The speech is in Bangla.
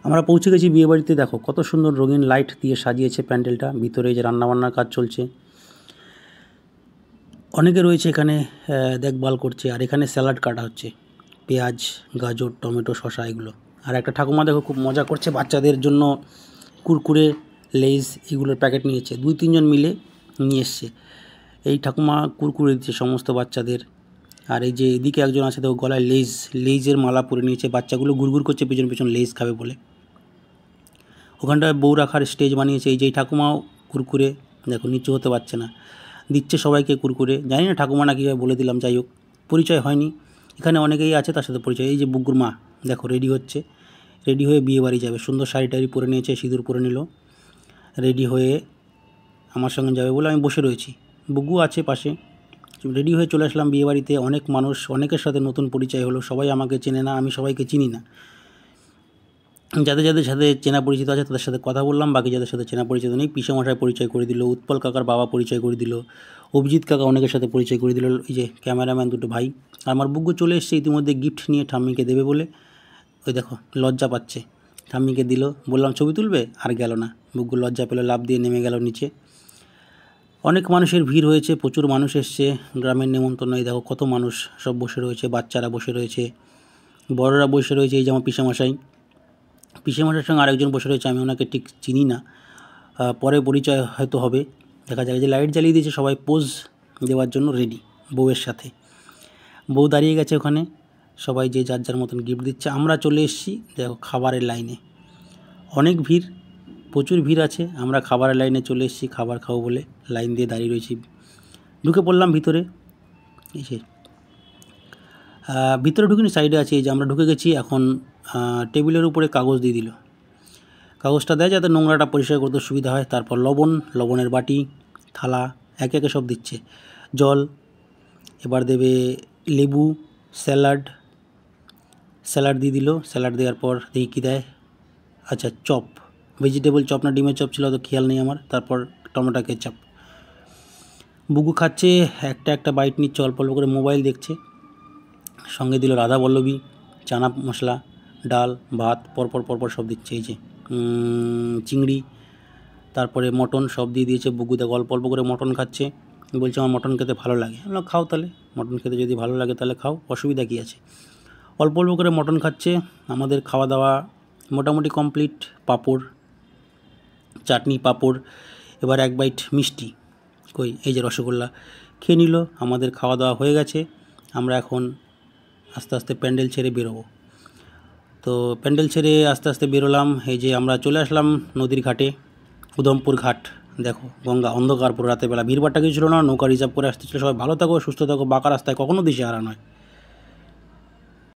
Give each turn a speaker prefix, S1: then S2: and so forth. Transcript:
S1: আমরা পৌঁছে গেছি বিয়েবাড়িতে। দেখো কত সুন্দর রঙিন লাইট দিয়ে সাজিয়েছে প্যান্ডেলটা। ভিতরে যে রান্নাবান্নার কাজ চলছে, অনেকে রয়েছে এখানে দেখভাল করছে। আর এখানে স্যালাড কাটা হচ্ছে, পেঁয়াজ, গাজর, টমেটো, শসা এগুলো। আর একটা ঠাকুমা দেখো খুব মজা করছে, বাচ্চাদের জন্য কুরকুরে, লেজ এগুলোর প্যাকেট নিয়েছে। 2-3 জন মিলে নিয়ে এসছে। এই ঠাকুমা কুরকুরে দিচ্ছে সমস্ত বাচ্চাদের। আর এই যে এদিকে একজন আছে, তো গলায় লেজের মালা পরে নিয়েছে। বাচ্চাগুলো ঘুরঘুর করছে পেছন পেছন লেজ খাবে বলে। ওখানটায় বউ রাখার স্টেজ বানিয়েছে। এই যে ঠাকুমাও কুরকুরে, দেখো নিচু হতে পারছে না, দিচ্ছে সবাইকে কুরকুরে। জানি না ঠাকুমা না কীভাবে বলে দিলাম, যাই হোক পরিচয় হয়নি। এখানে অনেকেই আছে, তার সাথে পরিচয়। এই যে বুগ্গুর মা দেখো রেডি হচ্ছে, রেডি হয়ে বিয়ে বাড়ি যাবে। সুন্দর শাড়ি টাড়ি পরে নিয়েছে, সিঁদুর পরে নিল, রেডি হয়ে আমার সঙ্গে যাবে বলে আমি বসে রয়েছি। বুগ্গু আছে পাশে। রেডি হয়ে চলে আসলাম বিয়ে বাড়িতে। অনেক মানুষ, অনেকের সাথে নতুন পরিচয় হলো। সবাই আমাকে চেনে না, আমি সবাইকে চিনি না। যাদের যাদের সাথে চেনা পরিচিত আছে তাদের সাথে কথা বললাম, বাকি যাদের সাথে চেনা পরিচিত নেই পিসেমশাই পরিচয় করে দিল, উৎপল কাকার বাবা পরিচয় করে দিল, অভিজিৎ কাকা অনেকের সাথে পরিচয় করে দিল। এই যে ক্যামেরাম্যান দুটো ভাই। আর আমার বুগ্গু চলে এসছে ইতিমধ্যে গিফট নিয়ে ঠাম্মিকে দেবে বলে। ওই দেখো লজ্জা পাচ্ছে, ঠাম্মিকে দিল, বললাম ছবি তুলবে, আর গেল না। বুগ্গু লজ্জা পেল, লাফ দিয়ে নেমে গেল নিচে। অনেক মানুষের ভিড় হয়েছে, প্রচুর মানুষ এসছে। গ্রামের নেমন্তন্ন, এই দেখো কত মানুষ সব বসে রয়েছে, বাচ্চারা বসে রয়েছে, বড়রা বসে রয়েছে। এই যে আমার পিসেমশাই, পিসেমশাইয়ের সঙ্গে আরেকজন বসে রয়েছে, আমি ওনাকে ঠিক চিনি না, পরে পরিচয় হয়তো হবে, দেখা যায়। যে লাইট জ্বালিয়ে দিয়েছে, সবাই পোজ দেওয়ার জন্য রেডি বউয়ের সাথে। বউ দাঁড়িয়ে গেছে ওখানে, সবাই যে যার যার মতন গিফট দিচ্ছে। আমরা চলে এসেছি দেখো খাবারের লাইনে। অনেক ভিড়, প্রচুর ভিড় আছে। আমরা খাবারের লাইনে চলে এসেছি, খাবার খাবো বলে লাইন দিয়ে দাঁড়িয়ে রয়েছি। ঢুকে পড়লাম ভিতরে। এসে ভিতরে ঢুকিনি, সাইডে আছে। এই যে আমরা ঢুকে গেছি। এখন টেবিলের উপরে কাগজ দিয়ে দিল, কাগজটা দেয় যাতে নোংরাটা পরিষ্কার করতে সুবিধা হয়। তারপর লবণের বাটি, থালা, একে একে সব দিচ্ছে। জল, এবার দেবে লেবু, স্যালাড দিয়ে দিল। স্যালাড দেওয়ার পর দেখি কী দেয়, আচ্ছা চপ, ভেজিটেবল চপ না ডিমের চপ ছিল, তো খেয়াল নেই আমার। তারপর টমেটো কেচাপ। বুগু খাচ্ছে, একটা একটা বাইট নিচ্ছে, অল্প অল্প করে মোবাইল দেখছে। সঙ্গে দিল রাধা বল্লভী, চানা মশলা, ডাল, ভাত, পরপর সব দিচ্ছে। এই যে চিংড়ি, তারপরে মটন সব দিয়ে দিয়েছে। বুগু দেখো অল্প অল্প করে মটন খাচ্ছে, বলছে আমার মটন খেতে ভালো লাগে। আমরা খাও তাহলে, মটন খেতে যদি ভালো লাগে তাহলে খাও, অসুবিধা কী আছে। অল্প অল্প করে মটন খাচ্ছে। আমাদের খাওয়া দাওয়া মোটামুটি কমপ্লিট। পাঁপড়, চাটনি, পাঁপড়, এবার এক বাইট মিষ্টি, কই এই যে রসগোল্লা খেয়ে নিল। আমাদের খাওয়া দাওয়া হয়ে গেছে। আমরা এখন আস্তে আস্তে প্যান্ডেল ছেড়ে বেরোবো। তো প্যান্ডেল ছেড়ে আস্তে আস্তে বেরোলাম। এই যে আমরা চলে আসলাম নদীর ঘাটে, উধমপুর ঘাট। দেখো গঙ্গা, অন্ধকার পুরো রাতের বেলা, ভিড়ভাট্টা কিছু ছিল না, নৌকা রিজার্ভ করে আসতেছিল। সবাই ভালো থাকো, সুস্থ থাকো, বাঁকা রাস্তায় কখনো দিশে হারা নয়।